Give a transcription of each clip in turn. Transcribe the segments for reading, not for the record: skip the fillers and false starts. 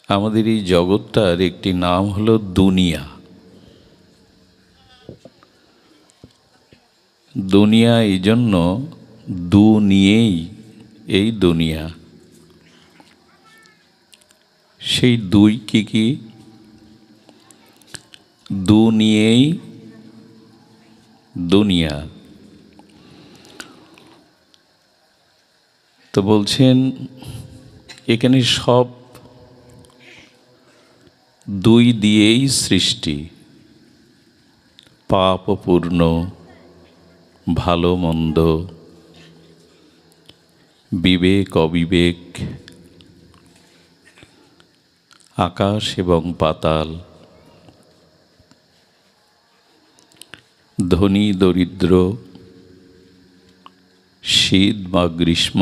আমাদের এই জগৎটার একটি নাম হলো দুনিয়া। দুনিয়া এই জন্য দু নিয়েই এই দুনিয়া। সেই দুই কি কি? দু নিয়েই দুনিয়া। তো বলছেন এখানে সব দুই দিয়েই সৃষ্টি, পাপ পূর্ণ, ভালো মন্দ, বিবেক অবিবেক, আকাশ এবং পাতাল, ধনী দরিদ্র, শীত বা গ্রীষ্ম,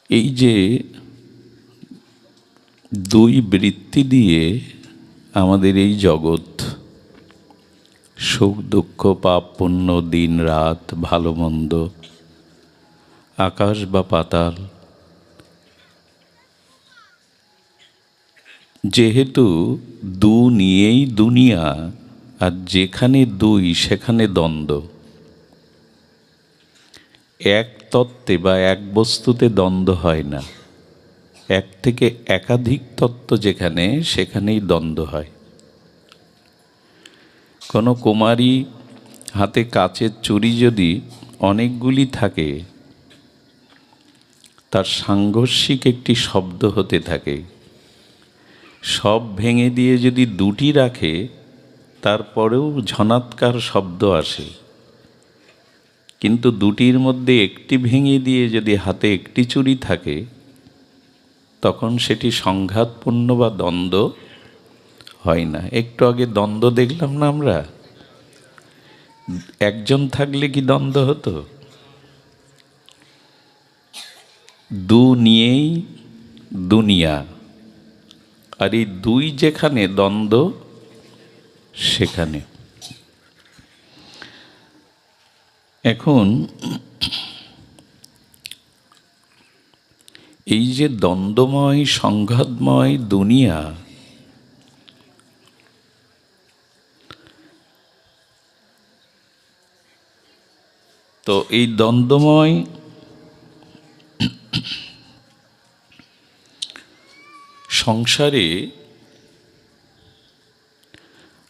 এই যে দুই বৃত্তি দিয়ে আমাদের এই জগৎ, সুখ দুঃখ, পাপ পুণ্য, দিন রাত, ভালো মন্দ, আকাশ বা পাতাল, যেহেতু দু নিয়েই দুনিয়া, আর যেখানে দুই সেখানে দ্বন্দ্ব। এক তত্ত্বে বা এক বস্তুতে দ্বন্দ্ব হয় না, এক থেকে একাধিক তত্ত্ব যেখানে, সেখানেই দ্বন্দ্ব হয়। কোনো কুমারী হাতে কাচের চুড়ি যদি অনেকগুলি থাকে, তার সাংঘর্ষিক একটি শব্দ হতে থাকে। সব ভেঙে দিয়ে যদি দুটি রাখে, তারপরেও ঝনৎকার শব্দ আসে। কিন্তু দুটির মধ্যে একটি ভেঙে দিয়ে যদি হাতে একটি চুড়ি থাকে, তখন সেটি সংঘাতপূর্ণ বা দ্বন্দ্ব হয় না। একটু আগে দ্বন্দ্ব দেখলাম না আমরা? একজন থাকলে কি দ্বন্দ্ব হতো? দু নিয়েই দুনিয়া, আর এই দুই যেখানে দ্বন্দ্ব সেখানে। এখন এই যে দ্বন্দ্বময় সংঘাতময় দুনিয়া, তো এই দ্বন্দ্বময় সংসারে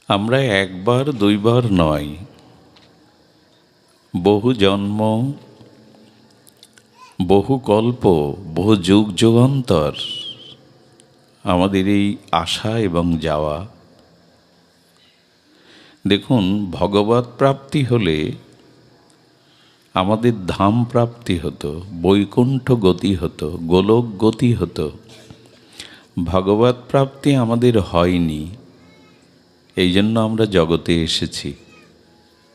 আমরা একবার দুইবার নয়, বহু জন্ম, বহু কল্প, বহু যুগ যুগান্তর আমাদের এই আসা এবং যাওয়া। দেখুন, ভগবৎ প্রাপ্তি হলে আমাদের ধাম প্রাপ্তি হতো, বৈকুণ্ঠ গতি হতো, গোলক গতি হতো। ভগবৎ প্রাপ্তি আমাদের হয়নি, এই জন্য আমরা জগতে এসেছি।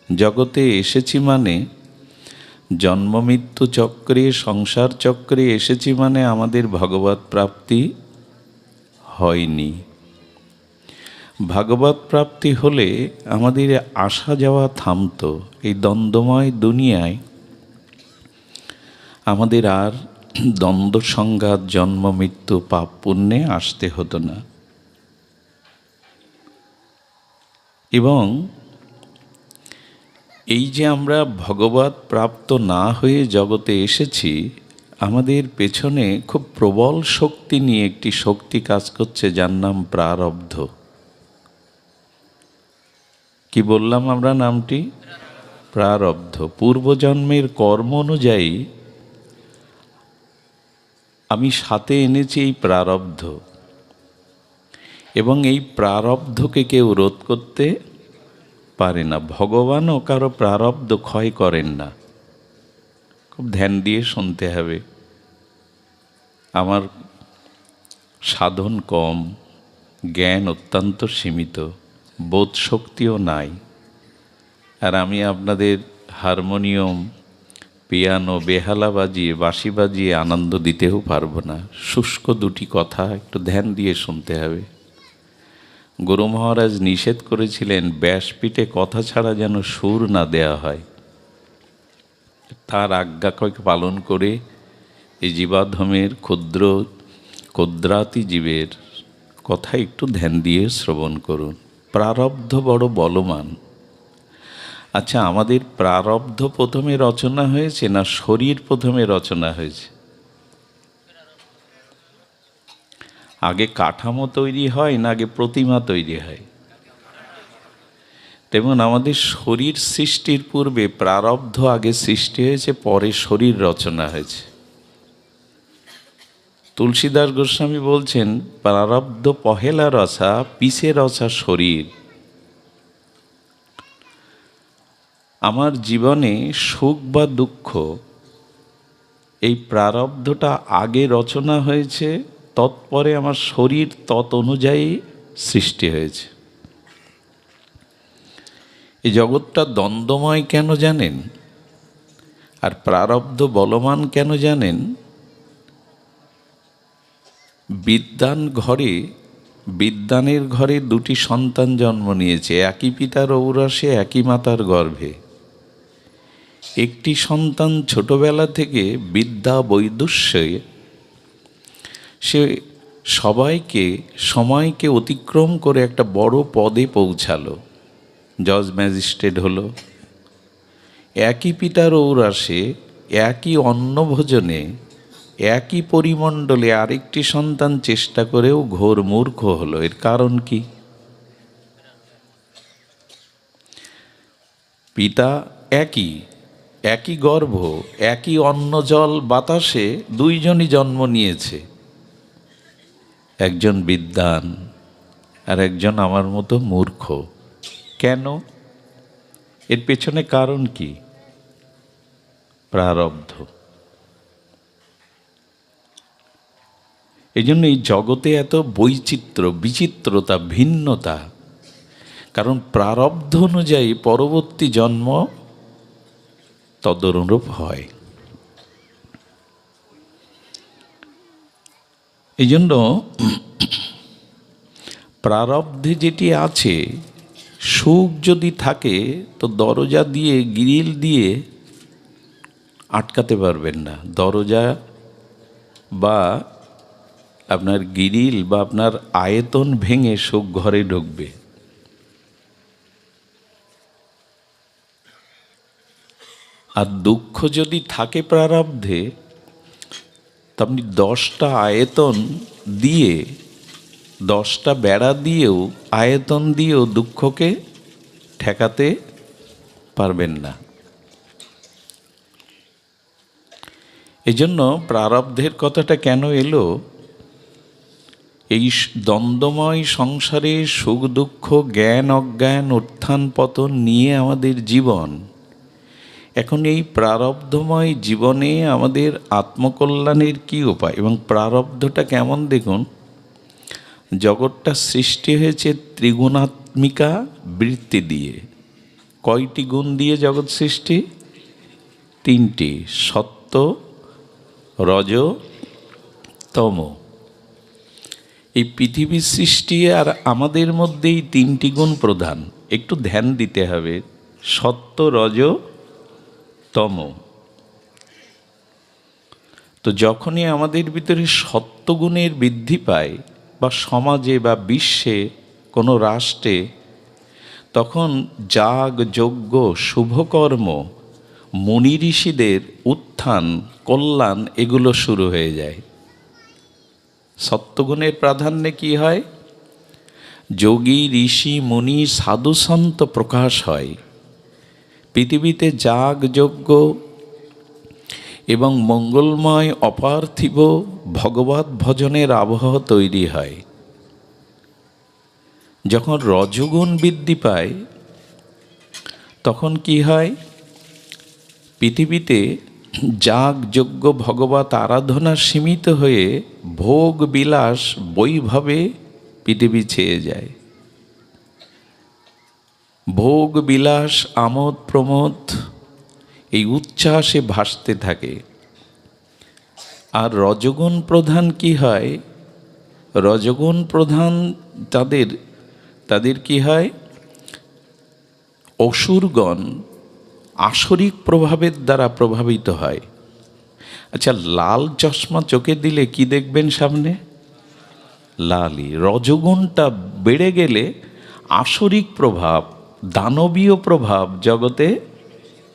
জগতে এসেছি মানে জন্ম মৃত্যু চক্রে, সংসার চক্রে এসেছি মানে আমাদের ভগবৎ প্রাপ্তি হয়নি। ভগবৎ প্রাপ্তি হলে আমাদের আসা যাওয়া থামতো। এই দ্বন্দ্বময় দুনিয়ায় আমাদের আর দ্বন্দ্ব সংঘাত, জন্ম মৃত্যু, পাপ পুণ্যে আসতে হতো না। এবং এই যে আমরা ভগবৎ প্রাপ্ত না হয়ে জগতে এসেছি, আমাদের পেছনে খুব প্রবল শক্তি নিয়ে একটি শক্তি কাজ করছে, যার নাম প্রারব্ধ। কি বললাম আমরা নামটি? প্রারব্ধ। পূর্বজন্মের কর্ম অনুযায়ী আমি সাথে এনেছি এই প্রারব্ধ, এবং এই প্রারব্ধকে কেউ রোধ করতে পারে না। ভগবানও কারো প্রারব্ধ ক্ষয় করেন না। খুব ধ্যান দিয়ে শুনতে হবে। আমার সাধন কম, জ্ঞান অত্যন্ত সীমিত, বোধ শক্তিও নাই, আর আমি আপনাদের হারমোনিয়াম, পিয়ানো, বেহালা বাজিয়ে, বাঁশি বাজিয়ে আনন্দ দিতেও পারবো না। শুষ্ক দুটি কথা একটু ধ্যান দিয়ে শুনতে হবে। গুরু মহারাজ নিষেধ করেছিলেন, ব্যাসপীঠে কথা ছাড়া যেন সুর না দেয়া হয়। তার আজ্ঞাকে পালন করে এই জীবাধমের ক্ষুদ্র ক্ষুদ্রাতি জীবের কথা একটু ধ্যান দিয়ে শ্রবণ করুন। প্রারব্ধ বড় বলবান। আচ্ছা, আমাদের প্রারব্ধ প্রথমে রচনা হয়েছে না শরীর প্রথমে রচনা হয়েছে? আগে কাঠামো তৈরি হয় না আগে প্রতিমা তৈরি হয়? তেমন আমাদের শরীর সৃষ্টির পূর্বে প্রারব্ধ আগে সৃষ্টি হয়েছে, পরে শরীর রচনা হয়েছে। তুলসীদাস গোস্বামী বলছেন, প্রারব্ধ পহেলা রচা পিছে রচা শরীর। আমার জীবনে সুখ বা দুঃখ এই প্রারব্ধটা আগে রচনা হয়েছে, তৎপরে আমার শরীর তৎ অনুযায়ী সৃষ্টি হয়েছে। এই জগৎটা দ্বন্দ্বময় কেন জানেন? আর প্রারব্ধ বলবান কেন জানেন? বিদ্বানের ঘরে দুটি সন্তান জন্ম নিয়েছে, একই পিতার ঔরসে একই মাতার গর্ভে। একটি সন্তান ছোটবেলা থেকে বিদ্যা বৈদুষ্যে সে সময়কে অতিক্রম করে একটা বড় পদে পৌঁছালো, জজ ম্যাজিস্ট্রেট হলো। একই পিতার ঔরসে একই অন্নভোজনে একই পরিমণ্ডলে আরেকটি সন্তান চেষ্টা করেও ঘোর মূর্খ হলো। এর কারণ কি? পিতা একই গর্ভ, একই অন্ন জল বাতাসে দুইজনই জন্ম নিয়েছে, একজন বিদ্বান আর একজন আমার মতো মূর্খ। কেন? এর পেছনে কারণ কি? প্রারব্ধ। এই জন্য এই জগতে এত বৈচিত্র্য, বিচিত্রতা, ভিন্নতা, কারণ প্রারব্ধ অনুযায়ী পরবর্তী জন্ম তদনুরূপ হয়। এই জন্য প্রারব্ধে যেটি আছে, সুখ যদি থাকে তো দরজা দিয়ে গ্রিল দিয়ে আটকাতে পারবেন না। দরজা বা আপনার গ্রিল বা আপনার আয়তন ভেঙে সুখ ঘরে ঢুকবে। আর দুঃখ যদি থাকে প্রারব্ধে, তো আপনি 10টা আয়তন দিয়ে, 10টা বেড়া দিয়েও, আয়তন দিয়েও দুঃখকে ঠেকাতে পারবেন না। এই জন্য প্রারব্ধের কথাটা কেন এলো? এই দ্বন্দ্বময় সংসারে সুখ দুঃখ, জ্ঞান অজ্ঞান, উত্থান পতন নিয়ে আমাদের জীবন। এখন এই প্রারব্ধময় জীবনে আমাদের আত্মকল্যাণের কী উপায় এবং প্রারব্ধটা কেমন? দেখুন, জগৎটা সৃষ্টি হয়েছে ত্রিগুণাত্মিকা বৃত্তি দিয়ে। কয়টি গুণ দিয়ে জগৎ সৃষ্টি? 3টি, সত্য, রজ, তম। এই পৃথিবীর সৃষ্টি আর আমাদের মধ্যে এই 3টি গুণ প্রধান। একটু ধ্যান দিতে হবে। সত্য, রজ, তম। তো যখনই আমাদের ভিতরে সত্যগুণের বৃদ্ধি পায়, বা সমাজে বা বিশ্বে কোনো রাষ্ট্রে, তখন যাগ যজ্ঞ শুভকর্ম, মুনি ঋষিদের উত্থান কল্যাণ এগুলো শুরু হয়ে যায়। সত্যগুণের প্রাধান্যে কি হয়? যোগী ঋষি মুনি সাধু সন্ত প্রকাশ হয়। পৃথিবীতে যাগ যজ্ঞ এবং মঙ্গলময় অপার্থিব ভগবত ভজনের আবহ তৈরি হয়। যখন রজগুণ বৃদ্ধি পায়, তখন কি হয়? পৃথিবীতে যাগ যজ্ঞ ভগবত আরাধনা সীমিত হয়ে ভোগ বিলাস বৈভবে পৃথিবী ছেয়ে যায়। ভোগ বিলাস, আমোদ প্রমোদ, এই উচ্ছ্বাসে ভাসতে থাকে। আর রজগুণ প্রধান কি হয়? রজগুণ প্রধান তাদের কি হয়? অসুরগণ আসরিক প্রভাবের দ্বারা প্রভাবিত হয়। আচ্ছা, লাল চশমা চোখে দিলে কি দেখবেন সামনে? লালই। রজগুণটা বেড়ে গেলে আসরিক প্রভাব, দানবীয় প্রভাব জগতে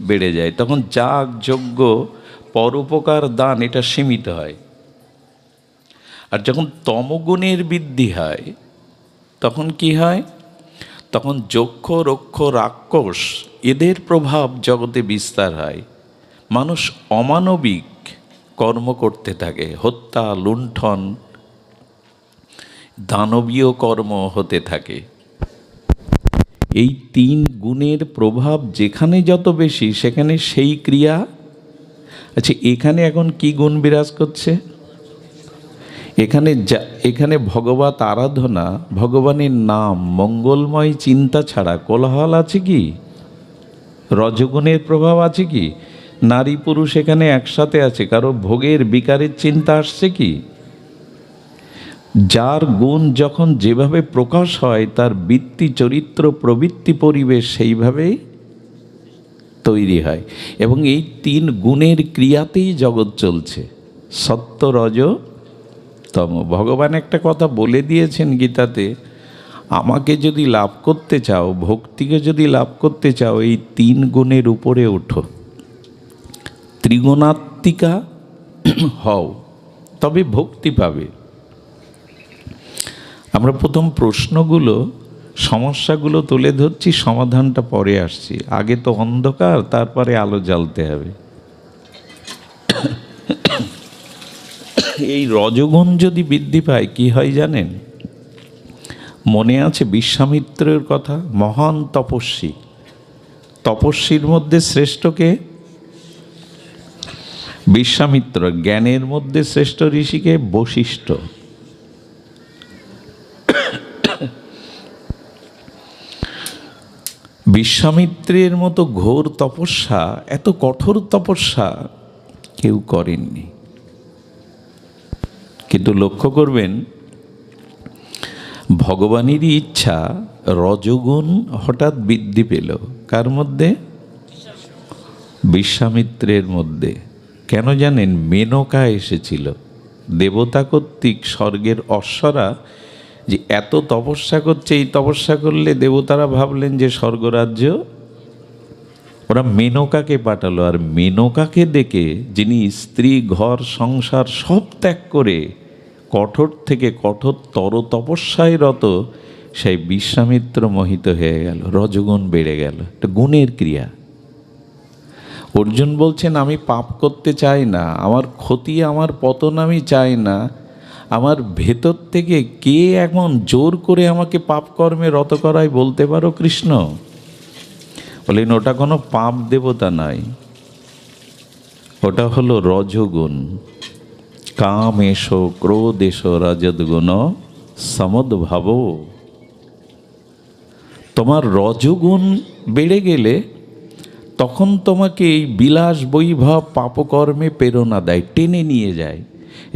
বেড়ে যায়। তখন যাগ যজ্ঞ, পরোপকার, দান এটা সীমিত হয়। আর যখন তমগুণের বৃদ্ধি হয় তখন কি হয়? তখন যক্ষ, রক্ষ, রাক্ষস এদের প্রভাব জগতে বিস্তার হয়। মানুষ অমানবিক কর্ম করতে থাকে, হত্যা, লুণ্ঠন, দানবীয় কর্ম হতে থাকে। এই 3 গুণের প্রভাব যেখানে যত বেশি সেখানে সেই ক্রিয়া। আচ্ছা, এখানে এখন কি গুণ বিরাজ করছে? এখানে ভগবত আরাধনা, ভগবানের নাম, মঙ্গলময় চিন্তা ছাড়া কোলাহল আছে কি? রজগুণের প্রভাব আছে কি? নারী পুরুষ এখানে একসাথে আছে, কারো ভোগের বিকারের চিন্তা আসছে কি? যার গুণ যখন যেভাবে প্রকাশ হয় তার বৃত্তি, চরিত্র, প্রবৃত্তি, পরিবেশ সেইভাবেই তৈরি হয়। এবং এই 3 গুণের ক্রিয়াতেই জগৎ চলছে, সত্য, রজ, তম। ভগবান একটা কথা বলে দিয়েছেন গীতাতে, আমাকে যদি লাভ করতে চাও, ভক্তিকে যদি লাভ করতে চাও, এই 3 গুণের উপরে ওঠো, ত্রিগুণাত্মিকা হও, তবে ভক্তি পাবে। আমরা প্রথম প্রশ্নগুলো, সমস্যাগুলো তুলে ধরছি, সমাধানটা পরে আসছি। আগে তো অন্ধকার, তারপরে আলো জ্বালতে হবে। এই রজগুণ যদি বৃদ্ধি পায় কি হয় জানেন? মনে আছে বিশ্বামিত্রের কথা? মহান তপস্বী, তপস্বীর মধ্যে শ্রেষ্ঠকে বিশ্বামিত্র, জ্ঞানের মধ্যে শ্রেষ্ঠ ঋষিকে বশিষ্ঠ। বিশ্বামিত্রের মতো ঘোর তপস্যা, এত কঠোর তপস্যা কেউ করেননি। কিন্তু লক্ষ্য করবেন, ভগবানেরই ইচ্ছা রজগুণ হঠাৎ বৃদ্ধি পেল। কার মধ্যে? বিশ্বামিত্রের মধ্যে। কেন জানেন? মেনকা এসেছিল দেবতা কর্তৃক। স্বর্গের অশ্বরা যে এত তপস্যা করছে, এই তপস্যা করলে দেবতারা ভাবলেন যে স্বর্গরাজ্য, ওরা মেনকাকে পাঠালো। আর মেনকাকে দেখে, যিনি স্ত্রী, ঘর, সংসার সব ত্যাগ করে কঠোর থেকে কঠোরতর তপস্যায় রত, সেই বিশ্বামিত্র মোহিত হয়ে গেল, রজগুণ বেড়ে গেল। এটা গুণের ক্রিয়া। অর্জুন বলছেন, আমি পাপ করতে চাই না, আমার ক্ষতি, আমার পতন আমি চাই না। আমার ভেতর থেকে কে এমন জোর করে আমাকে পাপ কর্মে রত করায় বলতে পারো কৃষ্ণ? বলেন, ওটা কোনো পাপ দেবতা নয়, ওটা হলো রজগুণ। কাম এসো, ক্রোধ এসো, রজদ্গুণ সমদ্ভাব। তোমার রজগুণ বেড়ে গেলে তখন তোমাকে এই বিলাস বৈভব পাপকর্মে প্রেরণা দেয়, টেনে নিয়ে যায়।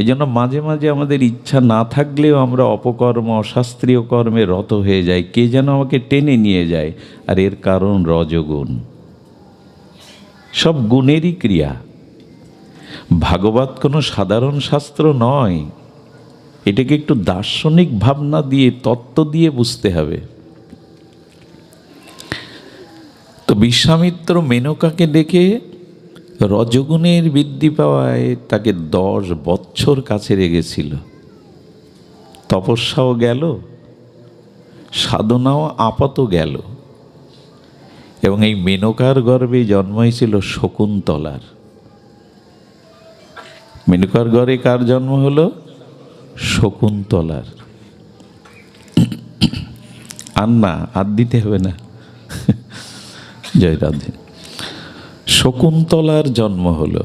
এই জন্য মাঝে মাঝে আমাদের ইচ্ছা না থাকলেও আমরা অপকর্ম, অশাস্ত্রীয় কর্মে রত হয়ে যাই, কে যেন আমাকে টেনে নিয়ে যায়। আর এর কারণ রজগুণ। সব গুণেরই ক্রিয়া। ভাগবত কোনো সাধারণ শাস্ত্র নয়, এটাকে একটু দার্শনিক ভাবনা দিয়ে, তত্ত্ব দিয়ে বুঝতে হবে। তো বিশ্বামিত্র মেনকাকে দেখে রজগুণের বৃদ্ধি পাওয়ায় তাকে 10 বছর কাছে রেখেছিল। তপস্যাও গেল, সাধনাও আপাত গেল। এবং এই মেনকার গর্ভে জন্ম হয়েছিল শকুন্তলার। মেনকার গর্ভে কার জন্ম হলো? শকুন্তলার। আর না, আর দিতে হবে না। জয় রাধে। শকুন্তলার জন্ম হলো।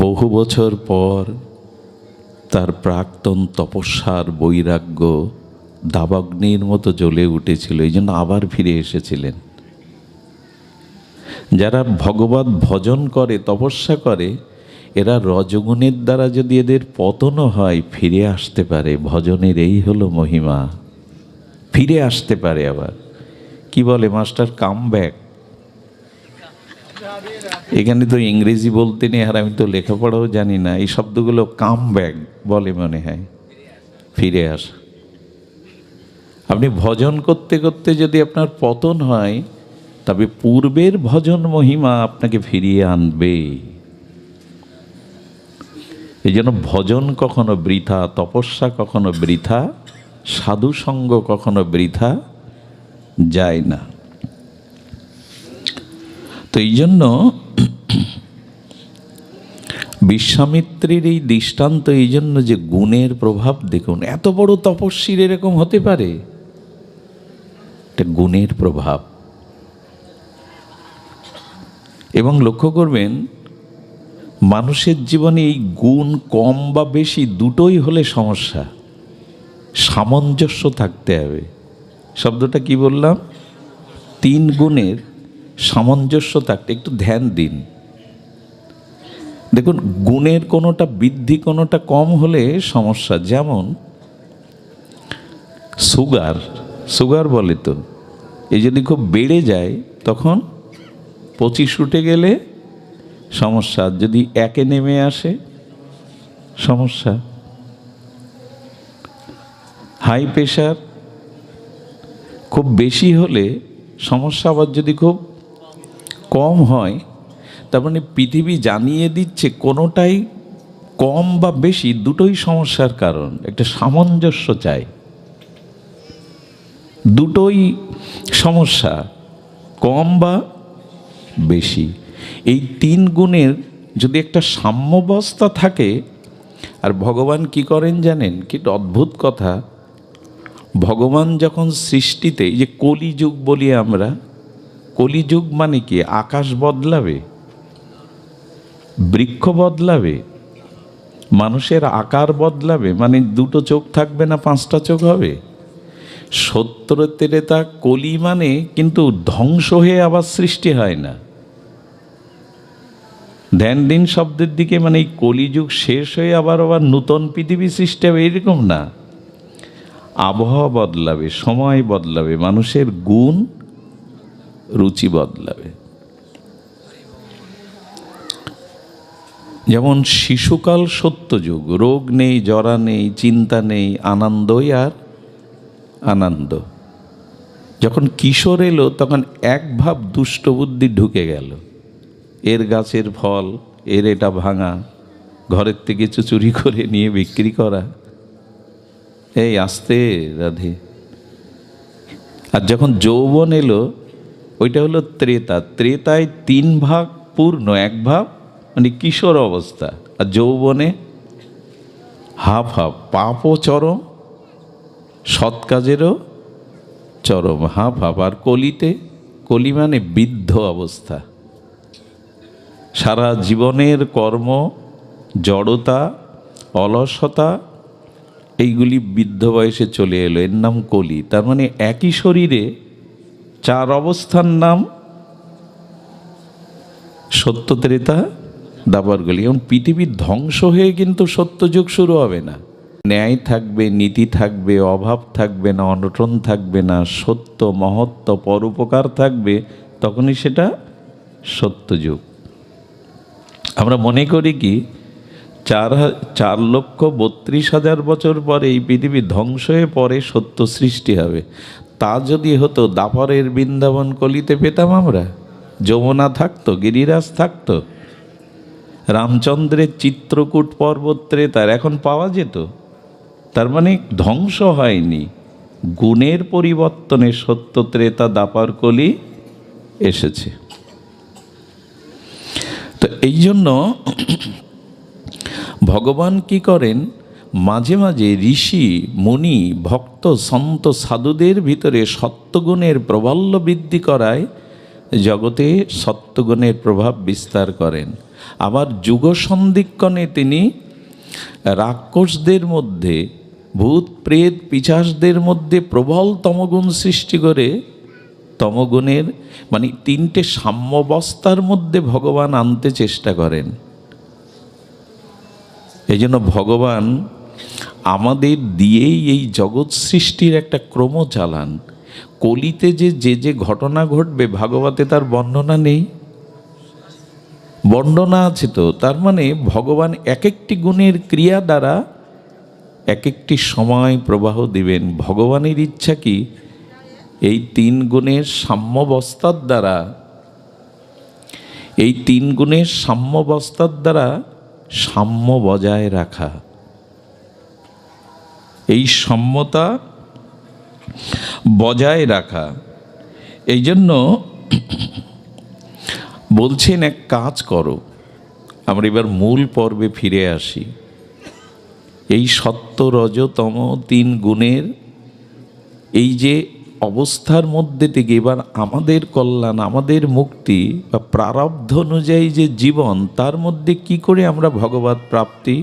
বহু বছর পর তার প্রাক্তন তপস্যার বৈরাগ্য দাবাগ্নির মতো জ্বলে উঠেছিল, এই জন্য আবার ফিরে এসেছিলেন। যারা ভগবত ভজন করে, তপস্যা করে, এরা রজগুণের দ্বারা যদি এদের পতনও হয়, ফিরে আসতে পারে। ভজনের এই হলো মহিমা, ফিরে আসতে পারে আবার। কি বলে মাস্টার? Come back. এখানে তো ইংরেজি বলতে নেই, আর আমি তো লেখাপড়াও জানি না। এই শব্দগুলো কাম ব্যাক বলে মনে হয়, ফিরে আসা। আপনি ভজন করতে করতে যদি আপনার পতন হয়, তবে পূর্বের ভজন মহিমা আপনাকে ফিরিয়ে আনবে। এই জন্য ভজন কখনো বৃথা, তপস্যা কখনো বৃথা, সাধু সঙ্গ কখনো বৃথা যায় না। তো এই জন্য বিশ্বামিত্রের এই দৃষ্টান্ত, এই জন্য যে গুণের প্রভাব দেখুন, এত বড় তপস্বীর এরকম হতে পারে, এটা গুণের প্রভাব। এবং লক্ষ্য করবেন, মানুষের জীবনে এই গুণ কম বা বেশি দুটোই হলে সমস্যা, সামঞ্জস্য থাকতে হবে। শব্দটা কি বললাম? 3 গুণের সামঞ্জস্য থাকতে, একটু ধ্যান দিন। দেখুন, গুণের কোনোটা বৃদ্ধি কোনোটা কম হলে সমস্যা। যেমন সুগার বলে তো, এই যদি খুব বেড়ে যায় তখন 25 উঠে গেলে সমস্যা, যদি 1-এ নেমে আসে সমস্যা। হাই প্রেশার খুব বেশি হলে সমস্যা, আবার যদি খুব কম হয়, তার মানে পৃথিবী জানিয়ে দিচ্ছে কোনোটাই কম বা বেশি দুটোই সমস্যার কারণ। একটা সামঞ্জস্য চাই, দুটোই সমস্যা, কম বা বেশি। এই 3 গুণের যদি একটা সাম্যাবস্থা থাকে, আর ভগবান কি করেন জানেন? কি অদ্ভুত কথা, ভগবান যখন সৃষ্টিতে, এই যে কলিযুগ বলি আমরা, কলিযুগ মানে কি? আকাশ বদলাবে, বৃক্ষ বদলাবে, মানুষের আকার বদলাবে, মানে 2টো চোখ থাকবে না, 5টা চোখ হবে। সত্য ত্রেতা কলি মানে কিন্তু ধ্বংস হয়ে আবার সৃষ্টি হয় না। ধ্যান দিন শব্দের দিকে, মানে এই কলিযুগ শেষ হয়ে আবার নূতন পৃথিবী সৃষ্টি হবে, এরকম না। আবহাওয়া বদলাবে, সময় বদলাবে, মানুষের গুণ রুচি বদলাবে। যেমন শিশুকাল সত্যযুগ, রোগ নেই, জরা নেই, চিন্তা নেই, আনন্দই আর আনন্দ। যখন কিশোর এলো তখন এক ভাব দুষ্ট বুদ্ধি ঢুকে গেল, এর গাছের ফল, এর এটা ভাঙা, ঘরের থেকে কিছু চুরি করে নিয়ে বিক্রি করা, এই আস্তে রাধে। আর যখন যৌবন এলো, ওইটা হলো ত্রেতা। ত্রেতায় 3 ভাগ পূর্ণ, 1 ভাগ মানে কিশোর অবস্থা, আর যৌবনে হাফ হাফ, পাপও চরম, সৎ কাজেরও চরম, হাফ হাফ। আর কলিতে, কলি মানে বৃদ্ধ অবস্থা, সারা জীবনের কর্ম, জড়তা, অলসতা, এইগুলি বৃদ্ধ বয়সে চলে এলো, এর নাম কলি। তার মানে একই শরীরে 4 অবস্থার নাম সত্য, ত্রেতা, দাপর, কলি। এবং পৃথিবীর ধ্বংস হয়ে কিন্তু সত্যযুগ শুরু হবে না। ন্যায় থাকবে, নীতি থাকবে, অভাব থাকবে না, অনটন থাকবে না, সত্য, মহত্ব, পরোপকার থাকবে, তখনই সেটা সত্যযুগ। আমরা মনে করি কি 4,32,000 বছর পরে এই পৃথিবী ধ্বংস হয়ে পরে সত্য সৃষ্টি হবে। তা যদি হতো, দাপরের বৃন্দাবন কলিতে পেতাম আমরা, যমুনা থাকতো, গিরিরাজ থাকতো, রামচন্দ্রের চিত্রকূট পর্বত ত্রেতার এখন পাওয়া যেত। তার মানে ধ্বংস হয়নি, গুণের পরিবর্তনে সত্য, ত্রেতা, দাপর, কলি এসেছে। তো এই জন্য ভগবান কি করেন, মাঝে মাঝে ঋষি, মুনি, ভক্ত, সন্ত, সাধুদের ভিতরে সত্যগুণের প্রবল্য বৃদ্ধি করায় জগতে সত্যগুণের প্রভাব বিস্তার করেন। আবার যুগ সন্ধিক্ষণে তিনি রাক্ষসদের মধ্যে, ভূত প্রেত পিশাচদের মধ্যে প্রবল তমগুণ সৃষ্টি করে, তমগুণের মানে 3টে সাম্যাবস্থার মধ্যে ভগবান আনতে চেষ্টা করেন। এই জন্য ভগবান আমাদের দিয়েই এই জগৎ সৃষ্টির একটা ক্রম চালান। কলিতে যে যে ঘটনা ঘটবে, ভাগবতে তার বর্ণনা নেই। বর্ণনা আছে তো। তার মানে ভগবান এক একটি গুণের ক্রিয়া দ্বারা এক একটি সময় প্রবাহ দিবেন। ভগবানের ইচ্ছা কি এই তিন গুণের সাম্যাবস্থার দ্বারা, এই তিন গুণের সাম্যাবস্থার দ্বারা সাম্য বজায় রাখা, এই সাম্যতা বজায় রাখা। এই জন্য বলছেন এক কাজ করো। আমরা এবার মূল পর্বে ফিরে আসি। এই সত্য রজ তম তিন গুণের এই যে অবস্থার মধ্যে থেকে এবার আমাদের কল্যাণ, আমাদের মুক্তি বা প্রারব্ধ অনুযায়ী যে জীবন, তার মধ্যে কি করে আমরা ভগবৎ প্রাপ্তি,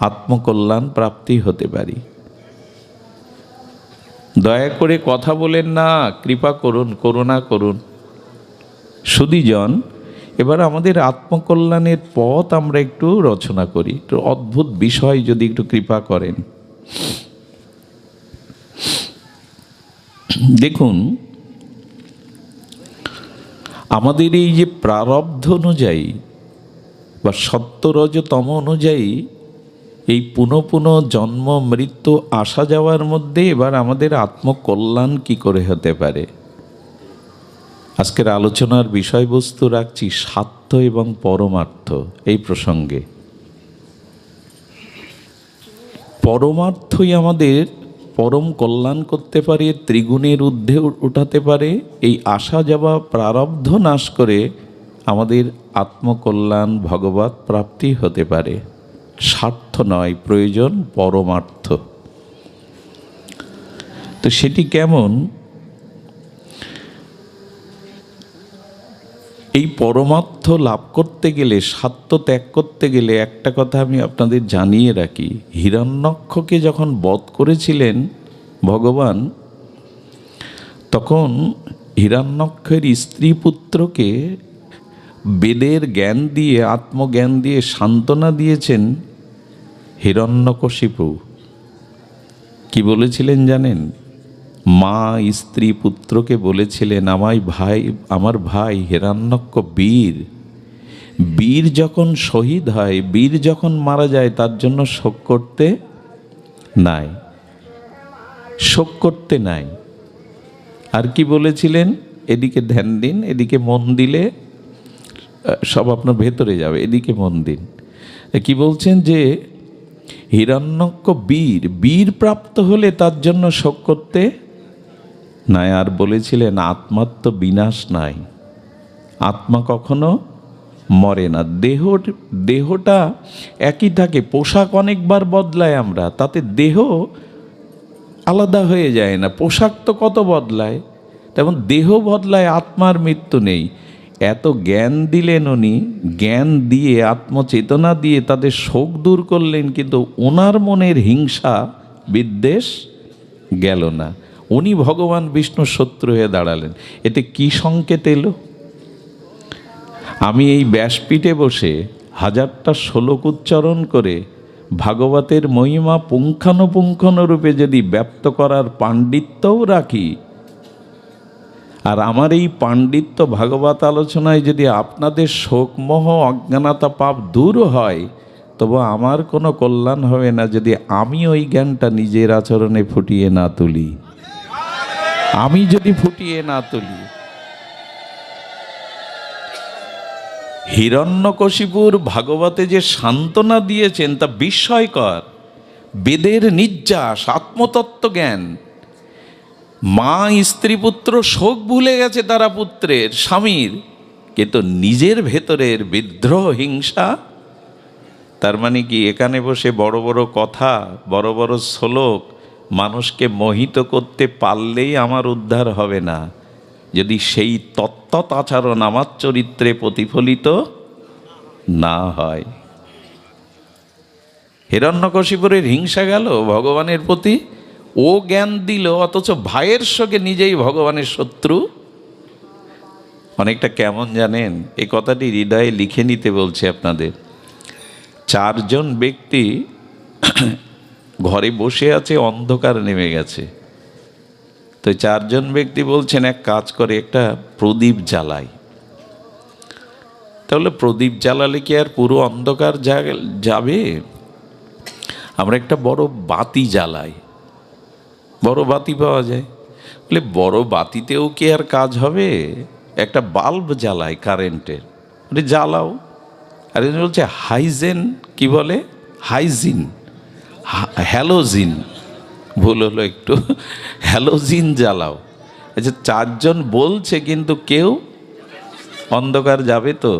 আত্মকল্যাণ প্রাপ্তি হতে পারি। দয়া করে কথা বলেন না, কৃপা করুন, করুণা করুন। সুধীজন, এবার আমাদের আত্মকল্যাণের পথ আমরা একটু রচনা করি। একটু অদ্ভুত বিষয় যদি একটু কৃপা করেন। দেখুন, আমাদের এই যে প্রারব্ধ অনুযায়ী বা সত্যরজতম অনুযায়ী এই পুনঃ পুনঃ জন্ম মৃত্যু আসা যাওয়ার মধ্যে এবার আমাদের আত্মকল্যাণ কি করে হতে পারে। আজকের আলোচনার বিষয়বস্তু রাখছি স্বার্থ এবং পরমার্থ এই প্রসঙ্গে। পরমার্থই আমাদের পরম কল্যাণ করতে পারে, ত্রিগুণের ঊর্ধ্বে উঠাতে পারে। এই আসা যাওয়া প্রারব্ধ নাশ করে আমাদের আত্মকল্যাণ ভগবৎ প্রাপ্তি হতে পারে। স্বার্থ নয়, প্রয়োজন পরমার্থ। তো সেটি কেমন? এই পরমার্থ লাভ করতে গেলে, স্বার্থ ত্যাগ করতে গেলে একটা কথা আমি আপনাদের জানিয়ে রাখি। হিরণ্যক্ষকে যখন বধ করেছিলেন ভগবান, তখন হিরণ্যক্ষের স্ত্রী পুত্রকে বেদের জ্ঞান দিয়ে, আত্মজ্ঞান দিয়ে সান্ত্বনা দিয়েছেন হিরণ্যকশিপু। কি বলেছিলেন জানেন? মা স্ত্রী পুত্রকে বলেছিলেন, আমার ভাই হিরণ্যক্ষ বীর, বীর যখন শহীদ হয়, বীর যখন মারা যায়, তার জন্য শোক করতে নাই, শোক করতে নাই। আর কি বলেছিলেন? এদিকে ধ্যান দিন, এদিকে মন দিলে সব আপনার ভেতরে যাবে, এদিকে মন দিন। কি বলছেন? যে হিরণ্যক্ষ বীর, বীর প্রাপ্ত হলে তার জন্য শোক করতে নাই। আর বলেছিলেন আত্মার তো বিনাশ নাই, আত্মা কখনো মরে না। দেহটা একই থাকে, পোশাক অনেকবার বদলায় আমরা, তাতে দেহ আলাদা হয়ে যায় না। পোশাক তো কত বদলায়, তেমন দেহ বদলায়, আত্মার মৃত্যু নেই। এত জ্ঞান দিলেন উনি, জ্ঞান দিয়ে আত্মচেতনা দিয়ে তাদের শোক দূর করলেন, কিন্তু ওনার মনের হিংসা বিদ্বেষ গেল না। উনি ভগবান বিষ্ণুর শত্রু হয়ে দাঁড়ালেন। এতে কি সংকেত এলো? আমি এই ব্যাসপীঠে বসে হাজারটা শ্লোক উচ্চারণ করে ভাগবতের মহিমা পুঙ্খানুপুঙ্খানুরূপে যদি ব্যক্ত করার পাণ্ডিত্যও রাখি, আর আমার এই পাণ্ডিত্য ভাগবত আলোচনায় যদি আপনাদের শোকমোহ অজ্ঞানতা পাপ দূর হয়, তবে আমার কোনো কল্যাণ হবে না যদি আমি ওই জ্ঞানটা নিজের আচরণে ফুটিয়ে না তুলি। আমি যদি ফুটিয়ে না তুলি। হিরণ্যকশিপুর ভাগবতে যে সান্ত্বনা দিয়েছেন তা বিস্ময়কর। বেদের নির্যাস, আত্মতত্ত্ব জ্ঞান। মা স্ত্রী পুত্র শোক ভুলে গেছে তারা পুত্রের, স্বামীর, কিন্তু নিজের ভেতরের বিদ্রোহ, হিংসা। তার মানে কি এখানে বসে বড় বড় কথা, বড় বড় শ্লোক মানুষকে মোহিত করতে পারলেই আমার উদ্ধার হবে না, যদি সেই তত্ত্বত আচরণ আমার চরিত্রে প্রতিফলিত না হয়। হিরণ্যকশিপুরের হিংসা গেল ভগবানের প্রতি, ও জ্ঞান দিল, অথচ ভাইয়ের সঙ্গে নিজেই ভগবানের শত্রু। অনেকটা কেমন জানেন? এই কথাটি হৃদয়ে লিখে নিতে বলছে আপনাদের। 4 জন ব্যক্তি ঘরে বসে আছে, অন্ধকার নেমে গেছে। তো 4 জন ব্যক্তি বলছেন এক কাজ করে, একটা প্রদীপ জ্বালাই। তাহলে প্রদীপ জ্বালালে কি আর পুরো অন্ধকার যাবে? আমরা একটা বড় বাতি জ্বালাই, বড় বাতি পাওয়া যায়, বলে বড় বাতিতেও কি আর কাজ হবে? একটা বাল্ব জ্বালাই কারেন্টের, বলে জ্বালাও। আর বলছে হাইজেন, কি বলে হাইজিন, হ্যালোজিন, ভুল হলো একটু, হ্যালোজিন জ্বালাও। আচ্ছা, চারজন বলছে কিন্তু কেউ, অন্ধকার যাবে তো?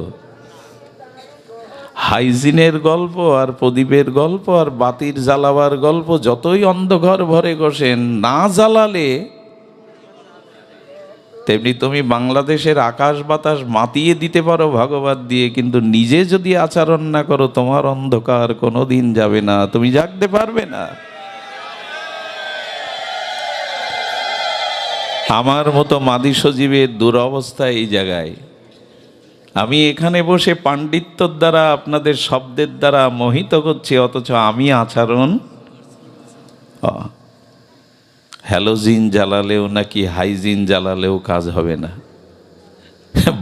হাইজিনের গল্প আর প্রদীপের গল্প আর বাতির জ্বালাবার গল্প, যতই অন্ধকার ভরে বসেন, না জ্বালালে তেমনি তুমি বাংলাদেশের আকাশ বাতাস মাতিয়ে দিতে পারো ভাগবত দিয়ে, কিন্তু নিজে যদি আচরণ না করো, তোমার অন্ধকার কোনো দিন যাবে না, তুমি জাগতে পারবে না। আমার মতো মাদি সজীবের দুরবস্থা এই জায়গায়। আমি এখানে বসে পাণ্ডিত্যর দ্বারা, আপনাদের শব্দের দ্বারা মোহিত করছি, অথচ আমি আচরণ, হ্যালোজিন জ্বালালেও নাকি হাইজিন জ্বালালেও কাজ হবে না।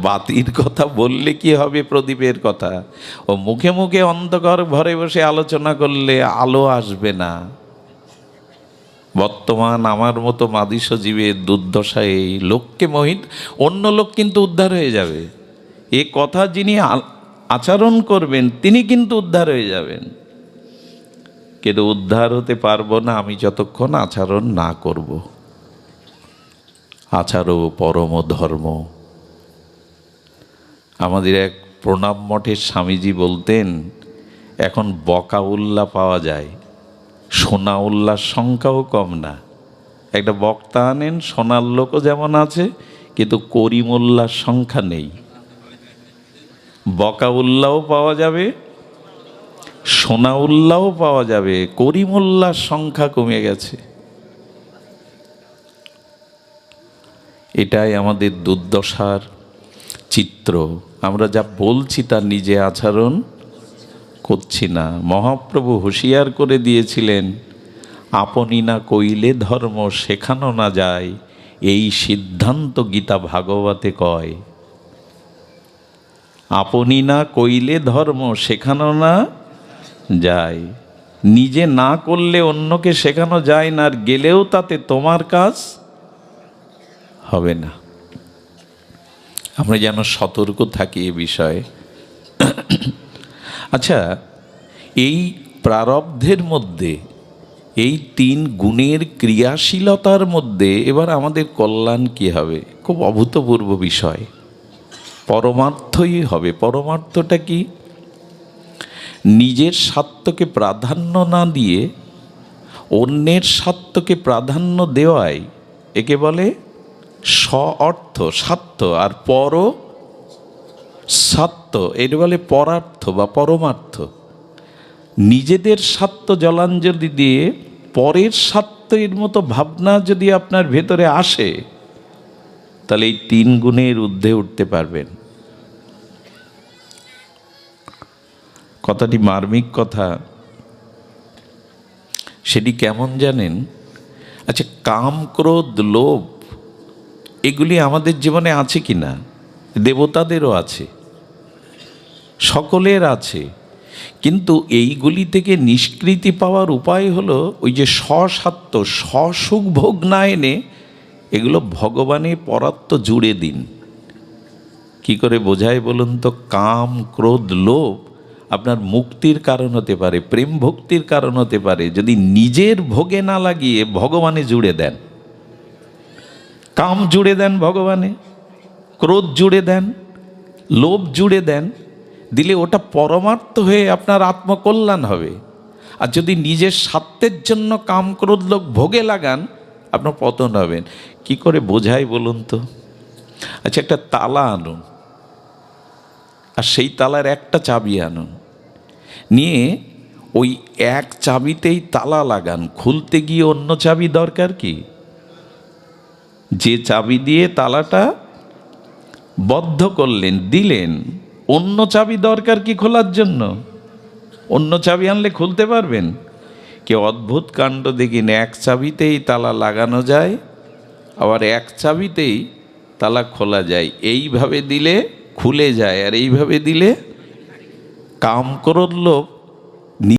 বাতির কথা বললে কি হবে, প্রদীপের কথা? ও মুখে মুখে অন্ধকার ঘরে বসে আলোচনা করলে আলো আসবে না। বর্তমান আমার মতো মাদি সজীবের দুর্দশায় এই লোককে মোহিত, অন্য লোক কিন্তু উদ্ধার হয়ে যাবে। এ কথা যিনি আচরণ করবেন তিনি কিন্তু উদ্ধার হয়ে যাবেন, কিন্তু উদ্ধার হতে পারবো না আমি যতক্ষণ আচরণ না করব। আচারও পরম ধর্ম। আমাদের এক প্রণাম মঠের স্বামীজি বলতেন, এখন বকা উল্লাহ পাওয়া যায়, সোনা উল্লার সংখ্যাও কম না। একটা বক্তা আনেন, সোনার লোকও যেমন আছে, কিন্তু করিম উল্লার সংখ্যা নেই। বকা উল্লাহও পাওয়া যাবে, সোনা উল্লাহও পাওয়া যাবে, করিম উল্লার সংখ্যা কমে গেছে। এটাই আমাদের দুর্দশার চিত্র। আমরা যা বলছি তার নিজে আচরণ করছি না। মহাপ্রভু হুঁশিয়ার করে দিয়েছিলেন, আপনি না কইলে ধর্ম শেখানো না যায়, এই সিদ্ধান্ত গীতা ভাগবতে কয়। আপনি না কইলে ধর্ম শেখানো না যায়, নিজে না করলে অন্যকে শেখানো যায় না, আর গেলেও তাতে তোমার কাজ হবে না। আমরা যেন সতর্ক থাকি এ বিষয়ে। আচ্ছা, এই প্রারব্ধের মধ্যে, এই 3 গুণের ক্রিয়াশীলতার মধ্যে এবার আমাদের কল্যাণ কি হবে? খুব অভূতপূর্ব বিষয়, পরমার্থই হবে। পরমার্থটা কি? নিজের স্বার্থকে প্রাধান্য না দিয়ে অন্যের স্বার্থকে প্রাধান্য দেওয়াই একে বলে স্ব-অর্থ, স্বার্থ। আর পর স্বার্থ এটা বলে পরার্থ বা পরমার্থ। নিজেদের স্বার্থ জলাঞ্জলি দিয়ে পরের স্বার্থের মতো ভাবনা যদি আপনার ভেতরে আসে, তাহলে এই 3 গুণের ঊর্ধ্বে উঠতে পারবেন। কথাটি মার্মিক কথা। সেটি কেমন জানেন? আচ্ছা, কাম, ক্রোধ, লোভ এগুলি আমাদের জীবনে আছে কি না? দেবতাদেরও আছে, সকলের আছে। কিন্তু এইগুলি থেকে নিষ্কৃতি পাওয়ার উপায় হলো ওই যে স্বস্বার্থ, স্বসুখ ভোগ না এনে এগুলো ভগবানের পরাত্ম জুড়ে দিন। কি করে বোঝায় বলুন তো? কাম, ক্রোধ, লোভ আপনার মুক্তির কারণ হতে পারে, প্রেম ভক্তির কারণ হতে পারে, যদি নিজের ভোগে না লাগিয়ে ভগবানে জুড়ে দেন। কাম জুড়ে দেন ভগবানে, ক্রোধ জুড়ে দেন, লোভ জুড়ে দেন, দিলে ওটা পরমার্থ হয়ে আপনার আত্মকল্যাণ হবে। আর যদি নিজের স্বার্থের জন্য কাম, ক্রোধ, লোভ ভোগে লাগান, আপনার পতন হবেন। কি করে বোঝাই বলুন তো? আচ্ছা, একটা তালা আনুন, আর সেই তালার একটা চাবি আনুন, নিয়ে ওই এক চাবিতেই তালা লাগান। খুলতে গিয়ে অন্য চাবি দরকার কি? যে চাবি দিয়ে তালাটা বদ্ধ করলেন, দিলেন, অন্য চাবি দরকার কি খোলার জন্য? অন্য চাবি আনলে খুলতে পারবেন? কি অদ্ভুত কাণ্ড দেখিন! এক চাবিতেই তালা লাগানো যায়, আবার এক চাবিতেই তালা খোলা যায়। এইভাবে দিলে খুলে যায়, আর এইভাবে দিলে কাম ক্রোধ লোভ